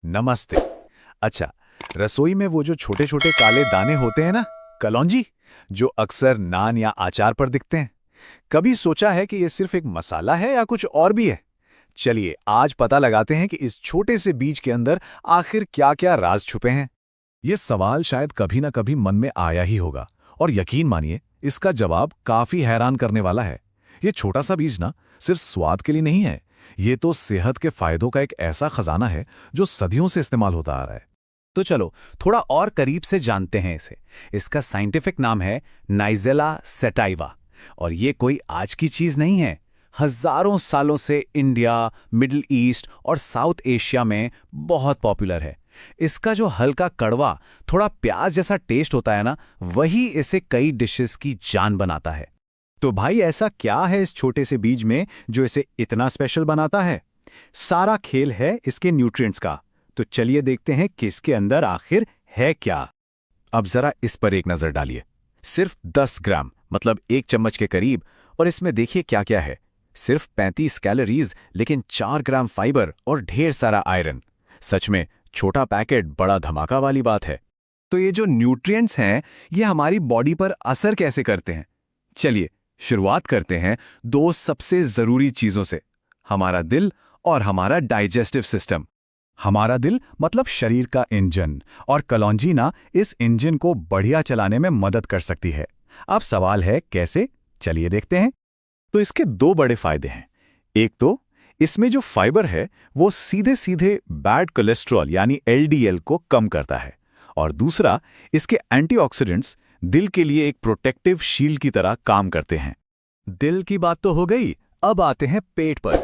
नमस्ते। अच्छा, रसोई में वो जो छोटे छोटे काले दाने होते हैं ना, कलौंजी, जो अक्सर नान या अचार पर दिखते हैं, कभी सोचा है कि ये सिर्फ एक मसाला है या कुछ और भी है? चलिए आज पता लगाते हैं कि इस छोटे से बीज के अंदर आखिर क्या क्या राज छुपे हैं। ये सवाल शायद कभी ना कभी मन में आया ही होगा, और यकीन मानिए इसका जवाब काफी हैरान करने वाला है। ये छोटा सा बीज ना सिर्फ स्वाद के लिए नहीं है, ये तो सेहत के फायदों का एक ऐसा खजाना है जो सदियों से इस्तेमाल होता आ रहा है। तो चलो थोड़ा और करीब से जानते हैं इसे। इसका साइंटिफिक नाम है नाइजेला सैटाइवा, और ये कोई आज की चीज नहीं है। हजारों सालों से इंडिया, मिडिल ईस्ट और साउथ एशिया में बहुत पॉपुलर है। इसका जो हल्का कड़वा, थोड़ा प्याज जैसा टेस्ट होता है ना, वही इसे कई डिशेस की जान बनाता है। तो भाई ऐसा क्या है इस छोटे से बीज में जो इसे इतना स्पेशल बनाता है? सारा खेल है इसके न्यूट्रिएंट्स का। तो चलिए देखते हैं कि इसके अंदर आखिर है क्या। अब जरा इस पर एक नजर डालिए। सिर्फ 10 ग्राम, मतलब 1 चम्मच के करीब, और इसमें देखिए क्या क्या है। सिर्फ 35 कैलोरीज, लेकिन 4 ग्राम फाइबर और ढेर सारा आयरन। सच में छोटा पैकेट बड़ा धमाका वाली बात है। तो ये जो न्यूट्रिएंट्स हैं, ये हमारी बॉडी पर असर कैसे करते हैं? चलिए शुरुआत करते हैं दो सबसे जरूरी चीजों से, हमारा दिल और हमारा डाइजेस्टिव सिस्टम। हमारा दिल मतलब शरीर का इंजन, और कलौंजी ना इस इंजन को बढ़िया चलाने में मदद कर सकती है। अब सवाल है कैसे? चलिए देखते हैं। तो इसके दो बड़े फायदे हैं। एक तो इसमें जो फाइबर है वो सीधे सीधे बैड कोलेस्ट्रॉल यानी एलडीएल को कम करता है, और दूसरा इसके एंटीऑक्सीडेंट्स दिल के लिए एक प्रोटेक्टिव शील्ड की तरह काम करते हैं। दिल की बात तो हो गई, अब आते हैं पेट पर।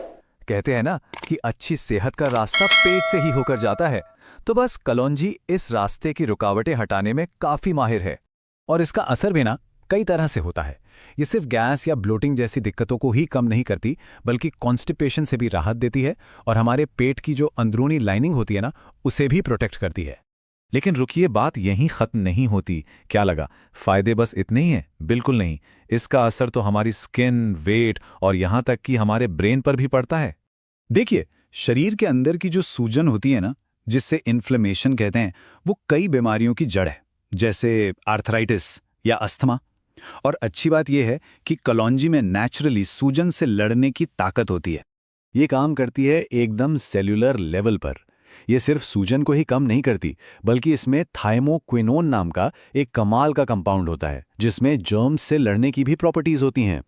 कहते हैं ना कि अच्छी सेहत का रास्ता पेट से ही होकर जाता है, तो बस कलौंजी इस रास्ते की रुकावटें हटाने में काफी माहिर है। और इसका असर भी ना कई तरह से होता है। ये सिर्फ गैस या ब्लोटिंग जैसी दिक्कतों को ही कम नहीं करती, बल्कि कॉन्स्टिपेशन से भी राहत देती है, और हमारे पेट की जो अंदरूनी लाइनिंग होती है ना, उसे भी प्रोटेक्ट करती है। लेकिन रुकिए, बात यहीं खत्म नहीं होती। क्या लगा फायदे बस इतने ही हैं? बिल्कुल नहीं। इसका असर तो हमारी स्किन, वेट और यहां तक कि हमारे ब्रेन पर भी पड़ता है। देखिए, शरीर के अंदर की जो सूजन होती है ना, जिससे इन्फ्लेमेशन कहते हैं, वो कई बीमारियों की जड़ है, जैसे आर्थराइटिस या अस्थमा। और अच्छी बात यह है कि कलौंजी में नेचुरली सूजन से लड़ने की ताकत होती है। ये काम करती है एकदम सेल्यूलर लेवल पर। ये सिर्फ सूजन को ही कम नहीं करती, बल्कि इसमें थाइमोक्विनोन नाम का एक कमाल का कंपाउंड होता है, जिसमें जर्म्स से लड़ने की भी प्रॉपर्टीज होती हैं।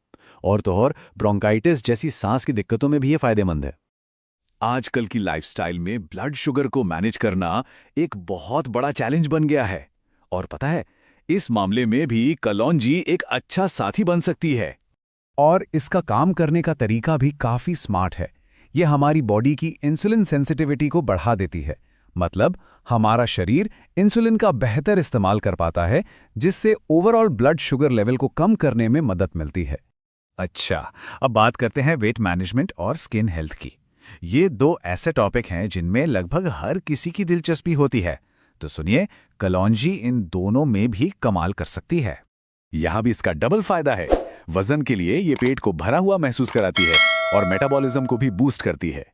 और तो और ब्रोंकाइटिस जैसी सांस की दिक्कतों में भी ये फायदेमंद है। आजकल की लाइफस्टाइल में ब्लड शुगर को मैनेज करना एक बहुत बड़ा चैलेंज बन गया है, और पता है इस मामले में भी कलौंजी एक अच्छा साथी बन सकती है। और इसका काम करने का तरीका भी काफी स्मार्ट है। ये हमारी बॉडी की इंसुलिन सेंसिटिविटी को बढ़ा देती है, मतलब हमारा शरीर इंसुलिन का बेहतर इस्तेमाल कर पाता है, जिससे ओवरऑल ब्लड शुगर लेवल को कम करने में मदद मिलती है। अच्छा, अब बात करते हैं वेट मैनेजमेंट और स्किन हेल्थ की। ये दो ऐसे टॉपिक हैं जिनमें लगभग हर किसी की दिलचस्पी होती है। तो सुनिए, कलौंजी इन दोनों में भी कमाल कर सकती है। यहां भी इसका डबल फायदा है। वजन के लिए ये पेट को भरा हुआ महसूस कराती है, और मेटाबॉलिज्म को भी बूस्ट करती है।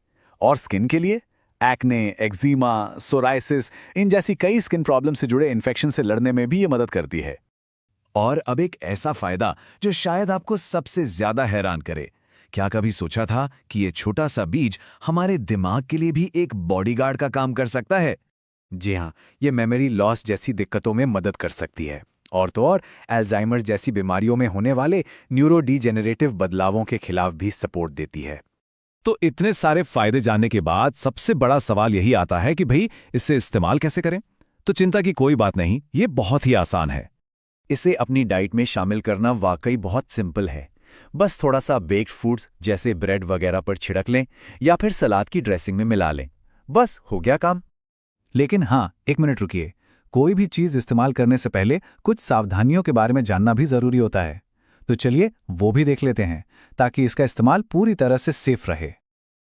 और स्किन के लिए एक्ने, एक्जिमा, सोराइसिस, इन जैसी कई स्किन प्रॉब्लम से जुड़े इन्फेक्शन से लड़ने में भी ये मदद करती है। और अब एक ऐसा फायदा जो शायद आपको सबसे ज्यादा हैरान करे। क्या कभी सोचा था कि ये छोटा सा बीज हमारे दिमाग के लिए भी एक बॉडीगार्ड का काम कर सकता है? जी हाँ, ये मेमोरी लॉस जैसी दिक्कतों में मदद कर सकती है, और तो और अल्जाइमर जैसी बीमारियों में होने वाले न्यूरोडीजेनरेटिव बदलावों के खिलाफ भी सपोर्ट देती है। तो इतने सारे फायदे जानने के बाद सबसे बड़ा सवाल यही आता है कि भाई इसे इस्तेमाल कैसे करें? तो चिंता की कोई बात नहीं, ये बहुत ही आसान है। इसे अपनी डाइट में शामिल करना वाकई बहुत सिंपल है। बस थोड़ा सा बेक्ड फूड्स जैसे ब्रेड वगैरह पर छिड़क लें, या फिर सलाद की ड्रेसिंग में मिला लें। बस हो गया काम। लेकिन हाँ, एक मिनट रुकिए। कोई भी चीज इस्तेमाल करने से पहले कुछ सावधानियों के बारे में जानना भी जरूरी होता है। तो चलिए वो भी देख लेते हैं, ताकि इसका इस्तेमाल पूरी तरह से सेफ रहे।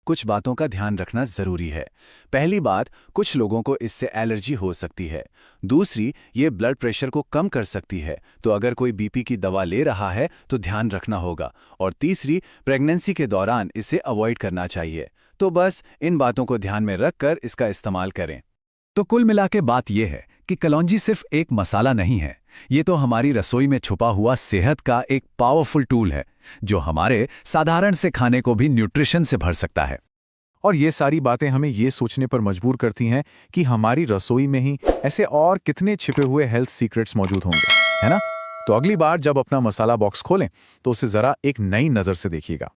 कुछ बातों का ध्यान रखना जरूरी है। पहली बात, कुछ लोगों को इससे एलर्जी हो सकती है। दूसरी, ये ब्लड प्रेशर को कम कर सकती है, तो अगर कोई बीपी की दवा ले रहा है तो ध्यान रखना होगा। और तीसरी, प्रेगनेंसी के दौरान इसे अवॉइड करना चाहिए। तो बस इन बातों को ध्यान में रखकर इसका इस्तेमाल करें। तो कुल मिला के बात यह है कि कलौंजी सिर्फ एक मसाला नहीं है, ये तो हमारी रसोई में छुपा हुआ सेहत का एक पावरफुल टूल है, जो हमारे साधारण से खाने को भी न्यूट्रिशन से भर सकता है। और ये सारी बातें हमें ये सोचने पर मजबूर करती हैं कि हमारी रसोई में ही ऐसे और कितने छिपे हुए हेल्थ सीक्रेट्स मौजूद होंगे, है ना? तो अगली बार जब अपना मसाला बॉक्स खोलें तो उसे ज़रा एक नई नज़र से देखिएगा।